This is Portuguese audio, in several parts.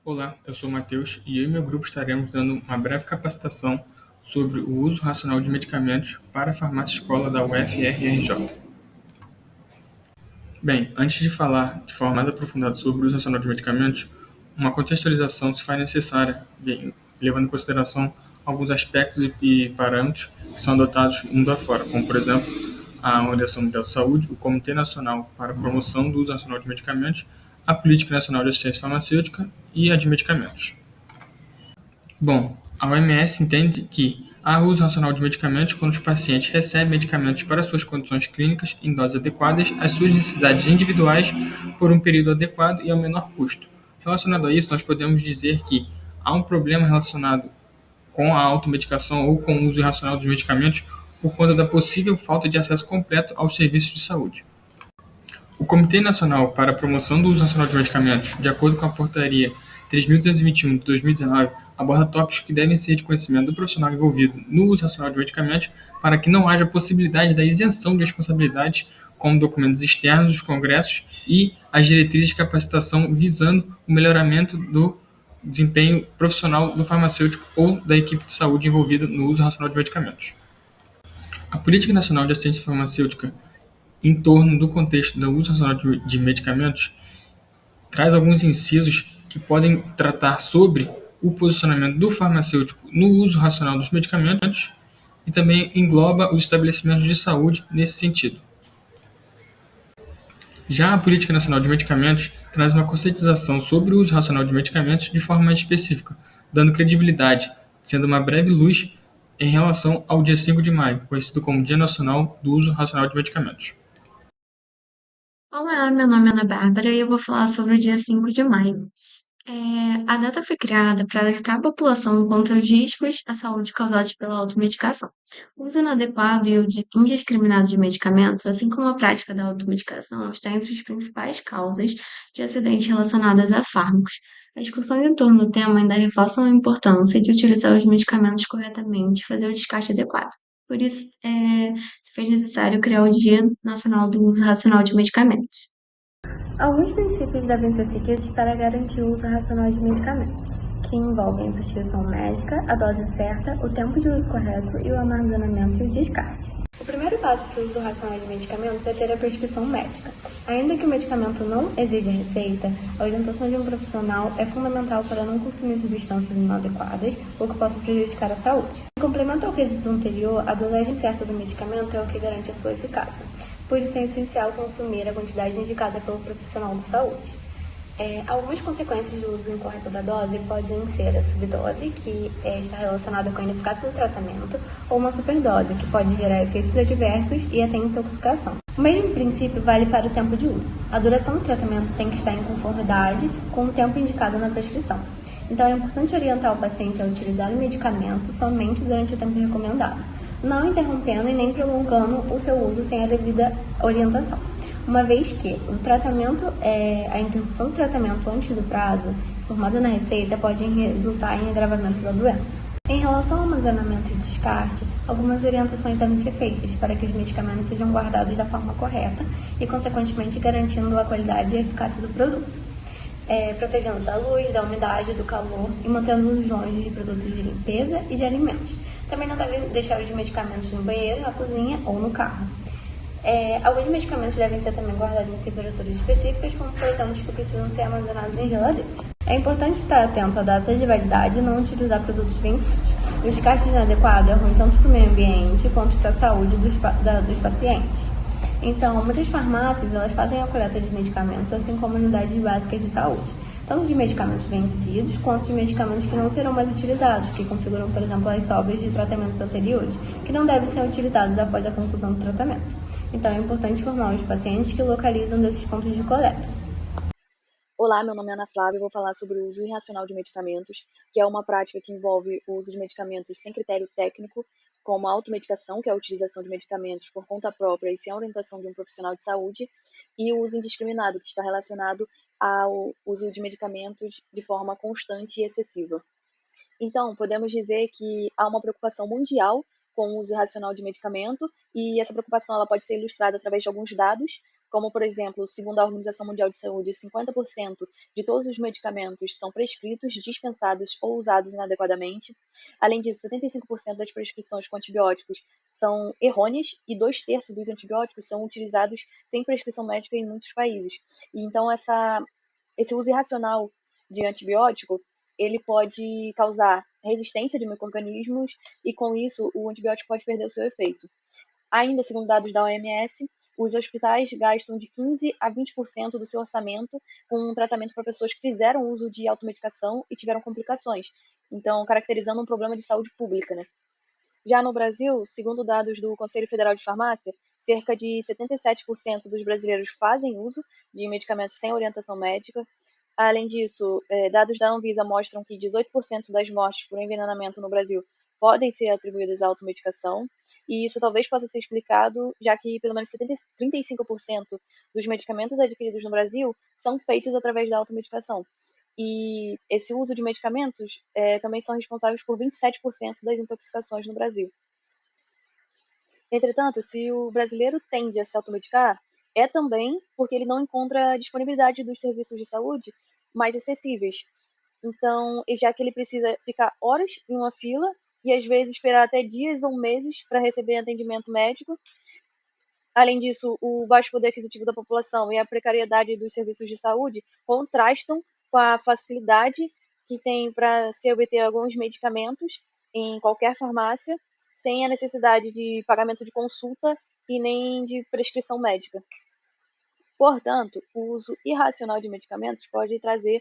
Olá, eu sou o Matheus e eu e meu grupo estaremos dando uma breve capacitação sobre o uso racional de medicamentos para a farmácia escola da UFRJ. Bem, antes de falar de forma mais aprofundada sobre o uso racional de medicamentos, uma contextualização se faz necessária, levando em consideração alguns aspectos e parâmetros que são adotados mundo afora, como, por exemplo, a Organização Mundial de Saúde, o Comitê Nacional para a Promoção do Uso Racional de Medicamentos, a Política Nacional de Assistência Farmacêutica e a de Medicamentos. Bom, a OMS entende que há uso racional de medicamentos quando os pacientes recebem medicamentos para suas condições clínicas em doses adequadas às suas necessidades individuais por um período adequado e ao menor custo. Relacionado a isso, nós podemos dizer que há um problema relacionado com a automedicação ou com o uso irracional dos medicamentos por conta da possível falta de acesso completo aos serviços de saúde. O Comitê Nacional para a Promoção do Uso Racional de Medicamentos, de acordo com a Portaria 3.221 de 2019, aborda tópicos que devem ser de conhecimento do profissional envolvido no uso racional de medicamentos para que não haja possibilidade da isenção de responsabilidades, como documentos externos dos congressos e as diretrizes de capacitação visando o melhoramento do desempenho profissional do farmacêutico ou da equipe de saúde envolvida no uso racional de medicamentos. A Política Nacional de Assistência Farmacêutica em torno do contexto do uso racional de medicamentos, traz alguns incisos que podem tratar sobre o posicionamento do farmacêutico no uso racional dos medicamentos e também engloba os estabelecimentos de saúde nesse sentido. Já a Política Nacional de Medicamentos traz uma conscientização sobre o uso racional de medicamentos de forma mais específica, dando credibilidade, sendo uma breve luz em relação ao dia 5 de maio, conhecido como Dia Nacional do Uso Racional de Medicamentos. Olá, meu nome é Ana Bárbara e eu vou falar sobre o dia 5 de maio. A data foi criada para alertar a população contra os riscos à saúde causados pela automedicação. O uso inadequado e o indiscriminado de medicamentos, assim como a prática da automedicação, está entre as principais causas de acidentes relacionados a fármacos. A discussão em torno do tema ainda reforça a importância de utilizar os medicamentos corretamente e fazer o descarte adequado. Por isso, se fez necessário criar o Dia Nacional do Uso Racional de Medicamentos. Alguns princípios devem ser seguidos para garantir o uso racional de medicamentos, que envolvem a prescrição médica, a dose certa, o tempo de uso correto e o armazenamento e o descarte. O primeiro passo para o uso racional de medicamentos é ter a prescrição médica. Ainda que o medicamento não exija receita, a orientação de um profissional é fundamental para não consumir substâncias inadequadas ou que possam prejudicar a saúde. Em complemento ao quesito anterior, a dosagem certa do medicamento é o que garante a sua eficácia. Por isso é essencial consumir a quantidade indicada pelo profissional de saúde. Algumas consequências do uso incorreto da dose podem ser a subdose, que está relacionada com a ineficácia do tratamento, ou uma superdose, que pode gerar efeitos adversos e até intoxicação. O mesmo princípio vale para o tempo de uso. A duração do tratamento tem que estar em conformidade com o tempo indicado na prescrição. Então é importante orientar o paciente a utilizar o medicamento somente durante o tempo recomendado, não interrompendo e nem prolongando o seu uso sem a devida orientação, uma vez que a interrupção do tratamento antes do prazo, informado na receita, pode resultar em agravamento da doença. Em relação ao armazenamento e descarte, algumas orientações devem ser feitas para que os medicamentos sejam guardados da forma correta e, consequentemente, garantindo a qualidade e a eficácia do produto. Protegendo da luz, da umidade, do calor e mantendo-os longe de produtos de limpeza e de alimentos. Também não deve deixar os medicamentos no banheiro, na cozinha ou no carro. Alguns medicamentos devem ser também guardados em temperaturas específicas, como por exemplo os que precisam ser armazenados em geladeiras. É importante estar atento à data de validade e não utilizar produtos vencidos. O descarte inadequado é ruim tanto para o meio ambiente quanto para a saúde dos pacientes. Então, muitas farmácias elas fazem a coleta de medicamentos, assim como unidades básicas de saúde, tanto de medicamentos vencidos quanto de medicamentos que não serão mais utilizados, que configuram, por exemplo, as sobras de tratamentos anteriores, que não devem ser utilizados após a conclusão do tratamento. Então, é importante informar os pacientes que localizam desses pontos de coleta. Olá, meu nome é Ana Flávia e vou falar sobre o uso irracional de medicamentos, que é uma prática que envolve o uso de medicamentos sem critério técnico, como a automedicação, que é a utilização de medicamentos por conta própria e sem a orientação de um profissional de saúde, e o uso indiscriminado, que está relacionado ao uso de medicamentos de forma constante e excessiva. Então, podemos dizer que há uma preocupação mundial com o uso irracional de medicamento, e essa preocupação ela pode ser ilustrada através de alguns dados, como, por exemplo, segundo a Organização Mundial de Saúde, 50% de todos os medicamentos são prescritos, dispensados ou usados inadequadamente. Além disso, 75% das prescrições com antibióticos são errôneas e 2/3 dos antibióticos são utilizados sem prescrição médica em muitos países. E então, esse uso irracional de antibiótico, ele pode causar resistência de micro-organismos e, com isso, o antibiótico pode perder o seu efeito. Ainda, segundo dados da OMS, os hospitais gastam de 15% a 20% do seu orçamento com um tratamento para pessoas que fizeram uso de automedicação e tiveram complicações, então caracterizando um problema de saúde pública, né? Já no Brasil, segundo dados do Conselho Federal de Farmácia, cerca de 77% dos brasileiros fazem uso de medicamentos sem orientação médica. Além disso, dados da Anvisa mostram que 18% das mortes por envenenamento no Brasil podem ser atribuídas à automedicação, e isso talvez possa ser explicado, já que pelo menos 35% dos medicamentos adquiridos no Brasil são feitos através da automedicação. E esse uso de medicamentos também são responsáveis por 27% das intoxicações no Brasil. Entretanto, se o brasileiro tende a se automedicar, é também porque ele não encontra a disponibilidade dos serviços de saúde mais acessíveis. Então, já que ele precisa ficar horas em uma fila e às vezes esperar até dias ou meses para receber atendimento médico. Além disso, o baixo poder aquisitivo da população e a precariedade dos serviços de saúde contrastam com a facilidade que tem para se obter alguns medicamentos em qualquer farmácia, sem a necessidade de pagamento de consulta e nem de prescrição médica. Portanto, o uso irracional de medicamentos pode trazer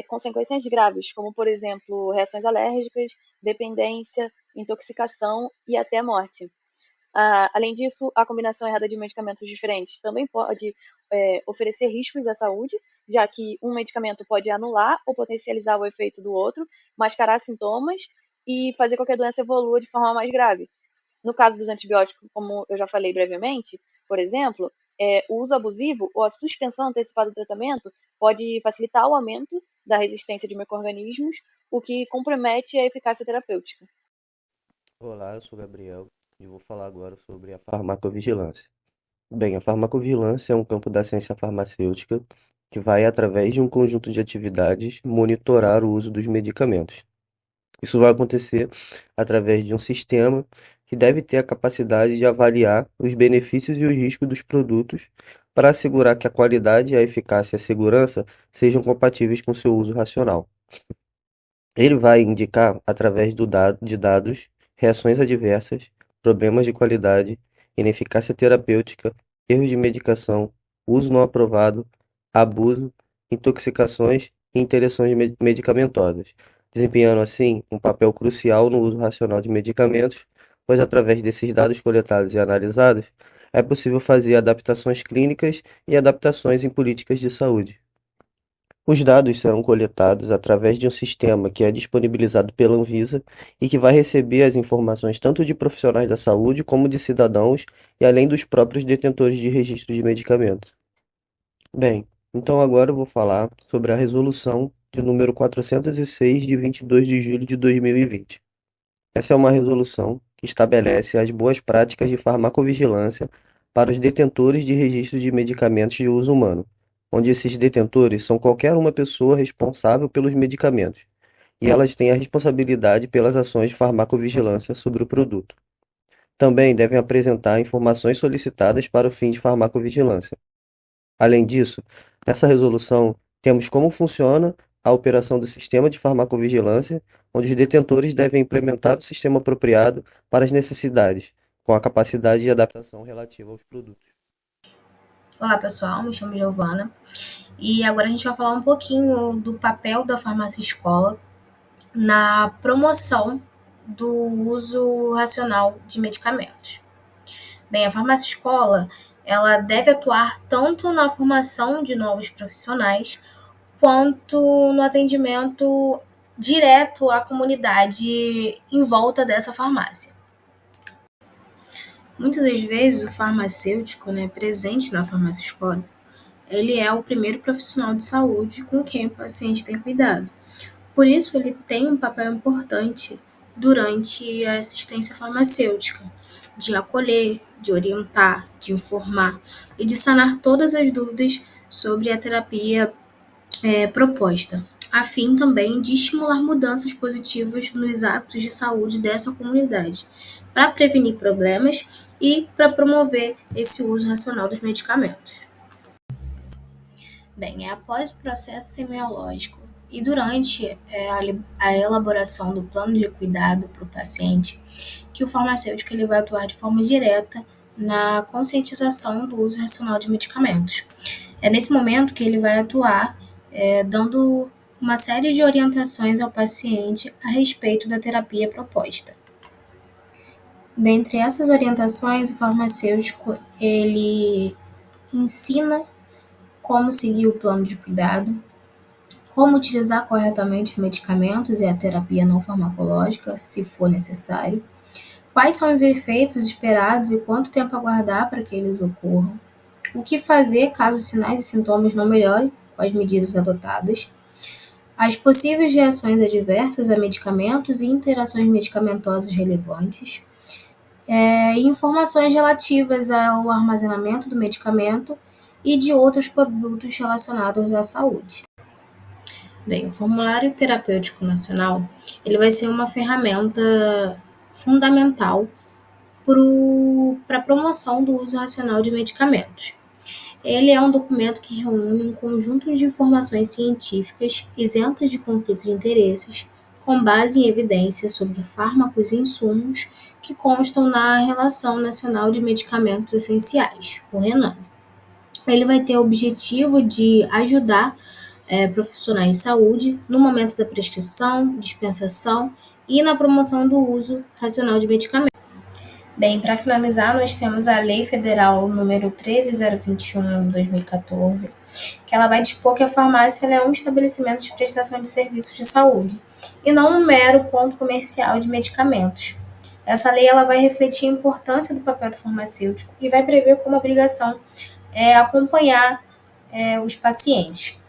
consequências graves, como, por exemplo, reações alérgicas, dependência, intoxicação e até morte. Além disso, a combinação errada de medicamentos diferentes também pode oferecer riscos à saúde, já que um medicamento pode anular ou potencializar o efeito do outro, mascarar sintomas e fazer com que a doença evolua de forma mais grave. No caso dos antibióticos, como eu já falei brevemente, por exemplo, o uso abusivo ou a suspensão antecipada do tratamento pode facilitar o aumento da resistência de micro-organismos, o que compromete a eficácia terapêutica. Olá, eu sou o Gabriel e vou falar agora sobre a farmacovigilância. Bem, a farmacovigilância é um campo da ciência farmacêutica que vai, através de um conjunto de atividades, monitorar o uso dos medicamentos. Isso vai acontecer através de um sistema que deve ter a capacidade de avaliar os benefícios e os riscos dos produtos para assegurar que a qualidade, a eficácia e a segurança sejam compatíveis com seu uso racional. Ele vai indicar, através de dados, reações adversas, problemas de qualidade, ineficácia terapêutica, erros de medicação, uso não aprovado, abuso, intoxicações e interações medicamentosas, desempenhando assim um papel crucial no uso racional de medicamentos, pois através desses dados coletados e analisados, é possível fazer adaptações clínicas e adaptações em políticas de saúde. Os dados serão coletados através de um sistema que é disponibilizado pela Anvisa e que vai receber as informações tanto de profissionais da saúde como de cidadãos e além dos próprios detentores de registro de medicamentos. Bem, então agora eu vou falar sobre a resolução de número 406 de 22 de julho de 2020. Essa é uma resolução que estabelece as boas práticas de farmacovigilância para os detentores de registro de medicamentos de uso humano, onde esses detentores são qualquer uma pessoa responsável pelos medicamentos, e elas têm a responsabilidade pelas ações de farmacovigilância sobre o produto. Também devem apresentar informações solicitadas para o fim de farmacovigilância. Além disso, nessa resolução temos como funciona a operação do sistema de farmacovigilância, onde os detentores devem implementar o sistema apropriado para as necessidades, com a capacidade de adaptação relativa aos produtos. Olá pessoal, me chamo Giovana e agora a gente vai falar um pouquinho do papel da farmácia escola na promoção do uso racional de medicamentos. Bem, a farmácia escola ela deve atuar tanto na formação de novos profissionais quanto no atendimento direto à comunidade em volta dessa farmácia. Muitas das vezes o farmacêutico, presente na farmácia escola, ele é o primeiro profissional de saúde com quem o paciente tem cuidado. Por isso ele tem um papel importante durante a assistência farmacêutica, de acolher, de orientar, de informar e de sanar todas as dúvidas sobre a terapia proposta, a fim também de estimular mudanças positivas nos hábitos de saúde dessa comunidade, para prevenir problemas e para promover esse uso racional dos medicamentos. Bem, após o processo semiológico e durante a elaboração do plano de cuidado para o paciente, que o farmacêutico ele vai atuar de forma direta na conscientização do uso racional de medicamentos. É nesse momento que ele vai atuar dando uma série de orientações ao paciente a respeito da terapia proposta. Dentre essas orientações, o farmacêutico ele ensina como seguir o plano de cuidado, como utilizar corretamente os medicamentos e a terapia não farmacológica, se for necessário, quais são os efeitos esperados e quanto tempo aguardar para que eles ocorram, o que fazer caso os sinais e sintomas não melhorem com as medidas adotadas, as possíveis reações adversas a medicamentos e interações medicamentosas relevantes, e informações relativas ao armazenamento do medicamento e de outros produtos relacionados à saúde. Bem, o Formulário Terapêutico Nacional ele vai ser uma ferramenta fundamental para a promoção do uso racional de medicamentos. Ele é um documento que reúne um conjunto de informações científicas isentas de conflito de interesses, com base em evidências sobre fármacos e insumos que constam na Relação Nacional de Medicamentos Essenciais, o RENAM. Ele vai ter o objetivo de ajudar profissionais de saúde no momento da prescrição, dispensação e na promoção do uso racional de medicamentos. Bem, para finalizar, nós temos a Lei Federal número 13.021 de 2014, que ela vai dispor que a farmácia é um estabelecimento de prestação de serviços de saúde e não um mero ponto comercial de medicamentos. Essa lei ela vai refletir a importância do papel do farmacêutico e vai prever como obrigação acompanhar os pacientes.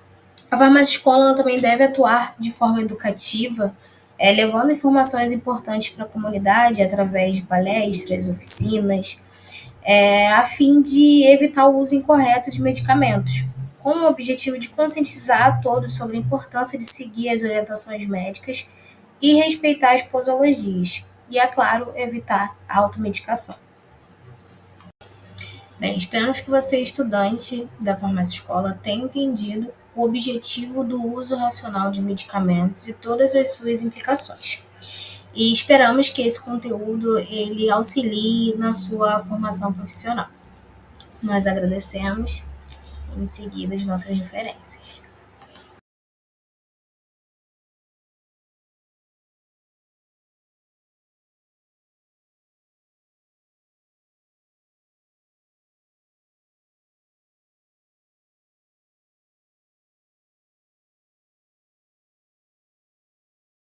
A farmácia escola ela também deve atuar de forma educativa, levando informações importantes para a comunidade através de palestras, oficinas, a fim de evitar o uso incorreto de medicamentos, com o objetivo de conscientizar a todos sobre a importância de seguir as orientações médicas e respeitar as posologias, e, é claro, evitar a automedicação. Bem, esperamos que você, estudante da farmácia escola, tenha entendido o objetivo do uso racional de medicamentos e todas as suas implicações. E esperamos que esse conteúdo ele auxilie na sua formação profissional. Nós agradecemos em seguida as nossas referências.